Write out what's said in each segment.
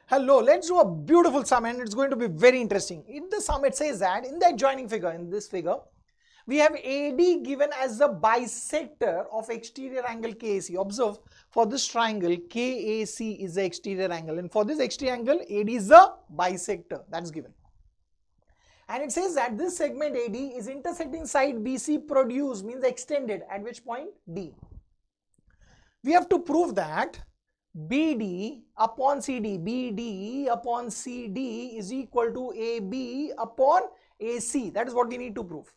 Hello, let's do a beautiful sum and it's going to be very interesting. In the sum it says that in the adjoining figure, in this figure, we have AD given as the bisector of exterior angle KAC. Observe, for this triangle KAC is the exterior angle and for this exterior angle AD is the bisector, that's given. And it says that this segment AD is intersecting side BC produced, means extended, at which point D. We have to prove that BD upon CD is equal to AB upon AC. That is what we need to prove.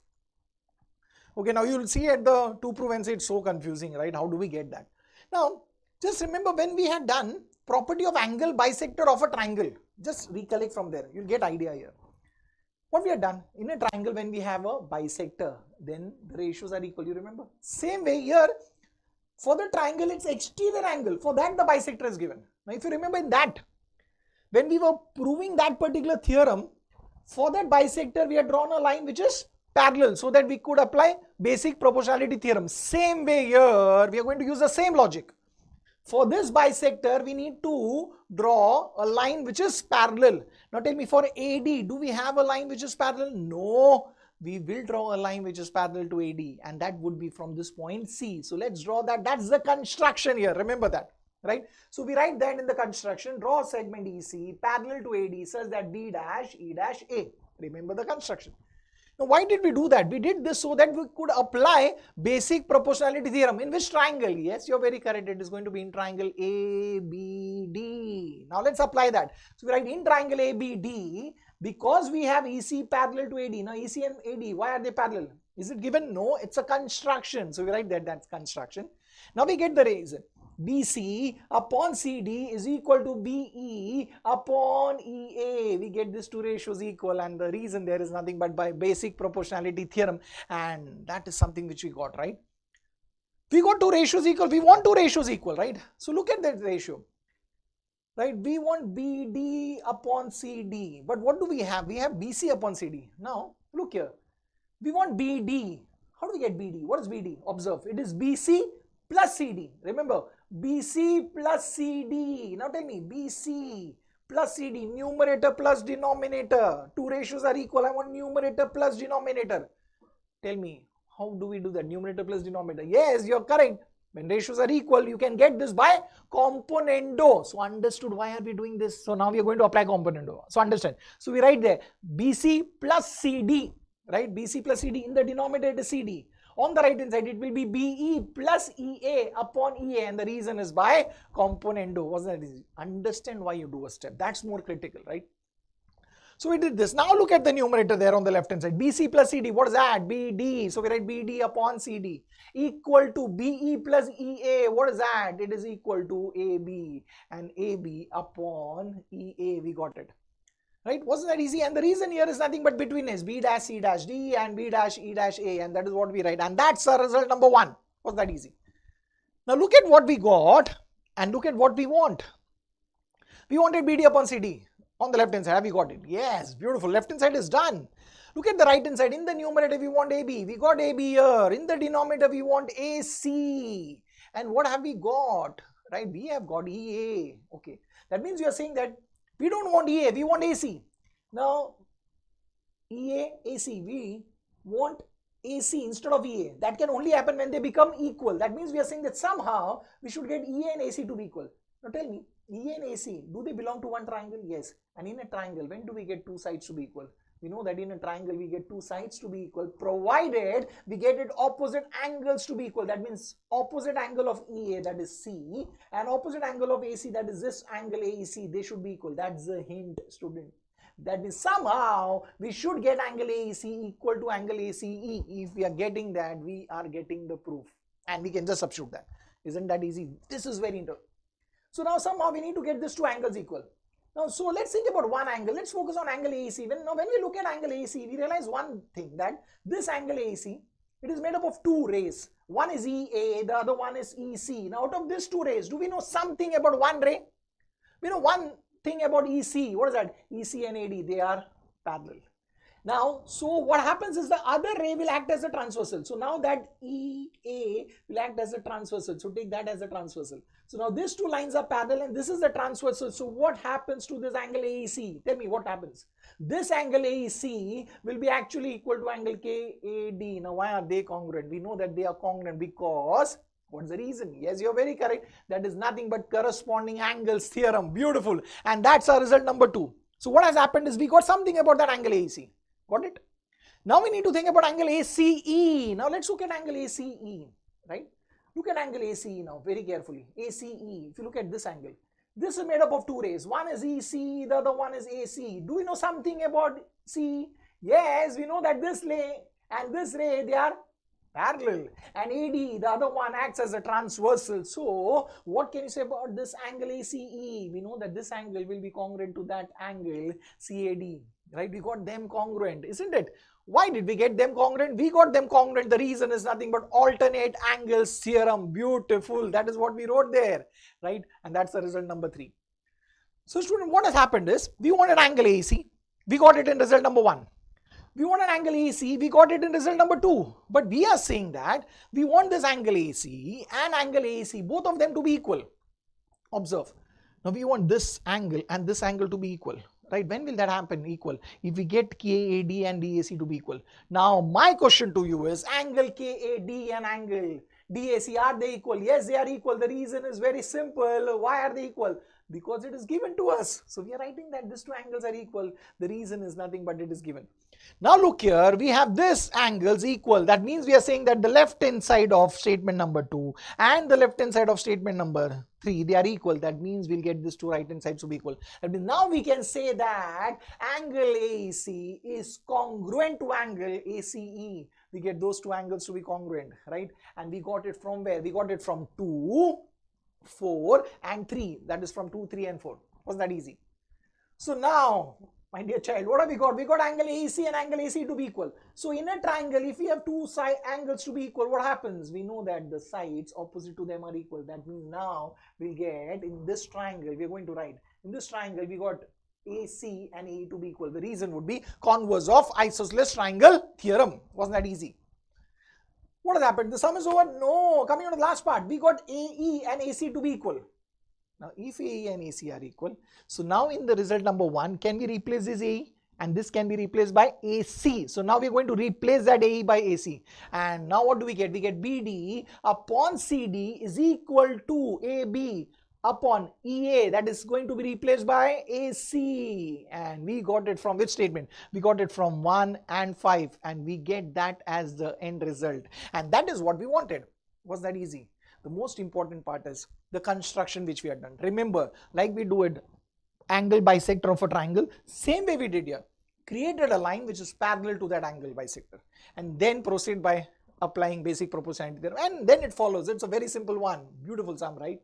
Okay, now you will see at the to prove and say it's so confusing, right? How do we get that? Now, just remember when we had done property of angle bisector of a triangle. Just recollect from there. You'll get idea here. What we have done in a triangle, when we have a bisector, then the ratios are equal. You remember? Same way here. For the triangle, it's exterior angle. For that, the bisector is given. Now, if you remember in that, when we were proving that particular theorem, for that bisector, we had drawn a line which is parallel so that we could apply basic proportionality theorem. Same way here, we are going to use the same logic. For this bisector, we need to draw a line which is parallel. Now, tell me, for AD, do we have a line which is parallel? No. We will draw a line which is parallel to AD and that would be from this point C. So let's draw that. That's the construction here. Remember that, right? So we write that in the construction, draw a segment EC parallel to AD such that B dash E dash A. Remember the construction. Now why did we do that? We did this so that we could apply basic proportionality theorem. In which triangle? Yes, you're very correct. It is going to be in triangle ABD. Now let's apply that. So we write in triangle ABD. Because we have EC parallel to AD. Now EC and AD, why are they parallel? Is it given? No, it's a construction. So we write that that's construction. Now we get the reason. BC upon CD is equal to BE upon EA. We get these two ratios equal and the reason there is nothing but by basic proportionality theorem, and that is something which we got, right? We got two ratios equal. We want two ratios equal, right? So look at that ratio. Right, we want BD upon CD, but what do we have? We have BC upon CD. Now, look here. We want BD. How do we get BD? What is BD? Observe, it is BC plus CD. Remember, BC plus CD. Now tell me, BC plus CD, numerator plus denominator. Two ratios are equal. I want numerator plus denominator. Tell me, how do we do that? Numerator plus denominator. Yes, you're correct. When ratios are equal, you can get this by componendo. So understood why are we doing this? So now we are going to apply componendo. So understand. So we write there BC plus CD, right? BC plus CD, in the denominator it is CD. On the right hand side it will be BE plus EA upon EA, and the reason is by componendo. Wasn't that easy? Understand why you do a step. That's more critical, right? So we did this. Now look at the numerator there on the left hand side. BC plus CD. What is that? BD. So we write BD upon CD equal to BE plus EA. What is that? It is equal to AB, and AB upon EA. We got it. Right? Wasn't that easy? And the reason here is nothing but between is B dash C dash D and B dash E dash A, and that is what we write. And that's our result number 1. Was that easy? Now look at what we got and look at what we want. We wanted BD upon CD. On the left hand side, have you got it? Yes, beautiful. Left hand side is done. Look at the right hand side. In the numerator, we want AB. We got AB here. In the denominator, we want AC. And what have we got? Right? We have got EA. Okay. That means you are saying that we don't want EA. We want AC. Now, EA, AC. We want AC instead of EA. That can only happen when they become equal. That means we are saying that somehow we should get EA and AC to be equal. Now tell me, EA and AC, do they belong to one triangle? Yes. And in a triangle, when do we get two sides to be equal? We know that in a triangle, we get two sides to be equal, provided we get it opposite angles to be equal. That means opposite angle of EA, that is C, and opposite angle of AC, that is this angle AEC, they should be equal. That's the hint, student. That means somehow we should get angle AEC equal to angle ACE. If we are getting that, we are getting the proof. And we can just substitute that. Isn't that easy? This is very interesting. So now somehow we need to get these two angles equal. Now, so let's think about one angle. Let's focus on angle AEC. When we look at angle AEC, we realize one thing, that this angle AEC, it is made up of two rays. One is EA, the other one is EC. Now, out of these two rays, do we know something about one ray? We know one thing about EC. What is that? EC and AD, they are parallel. Now, so what happens is the other ray will act as a transversal. So now that EA will act as a transversal. So take that as a transversal. So now these two lines are parallel and this is the transversal. So what happens to this angle AEC? Tell me what happens. This angle AEC will be actually equal to angle KAD. Now why are they congruent? We know that they are congruent because what's the reason? Yes, you're very correct. That is nothing but corresponding angles theorem. Beautiful. And that's our result number 2. So what has happened is we got something about that angle AEC. Got it? Now we need to think about angle ACE. Now let's look at angle ACE, right? Look at angle ACE now very carefully. ACE, if you look at this angle, this is made up of two rays. One is EC, the other one is AC. Do we know something about C? Yes, we know that this ray and this ray, they are parallel, and AD, the other one, acts as a transversal. So what can you say about this angle ACE? We know that this angle will be congruent to that angle CAD, right? We got them congruent, isn't it? Why did we get them congruent? We got them congruent. The reason is nothing but alternate angles theorem. Beautiful. That is what we wrote there, right? And that's the result number 3. So student, what has happened is we wanted angle AC. We got it in result number 1. We want an angle AC, we got it in result number 2. But we are saying that we want this angle AC and angle AC, both of them to be equal. Observe. Now we want this angle and this angle to be equal. Right? When will that happen? Equal. If we get KAD and DAC to be equal. Now my question to you is angle KAD and angle DAC, are they equal? Yes, they are equal. The reason is very simple. Why are they equal? Because it is given to us. So we are writing that these two angles are equal. The reason is nothing but it is given. Now look here, we have this angles equal. That means we are saying that the left hand side of statement number 2 and the left hand side of statement number 3, they are equal. That means we'll get these two right hand sides to be equal. That means now we can say that angle AEC is congruent to angle ACE. We get those two angles to be congruent, right? And we got it from where? We got it from 2, 4 and 3. That is from 2, 3 and 4. Wasn't that easy? So now, my dear child, what have we got? We got angle AC and angle AC to be equal. So in a triangle, if we have two side angles to be equal, what happens? We know that the sides opposite to them are equal. That means now we'll get in this triangle, we're going to write, in this triangle, we got AC and AE to be equal. The reason would be converse of isosceles triangle theorem. Wasn't that easy? What has happened? The sum is over? No. Coming on to the last part, we got AE and AC to be equal. Now, if AE and AC are equal, so now in the result number 1, can we replace this AE? And this can be replaced by AC. So now we're going to replace that AE by AC. And now what do we get? We get BD upon CD is equal to AB upon EA. That is going to be replaced by AC. And we got it from which statement? We got it from 1 and 5. And we get that as the end result. And that is what we wanted. Was that easy? The most important part is the construction which we had done. Remember, like we do it, angle bisector of a triangle, same way we did here. Created a line which is parallel to that angle bisector. And then proceed by applying basic proportionality theorem. And then it follows. It's a very simple one. Beautiful sum, right?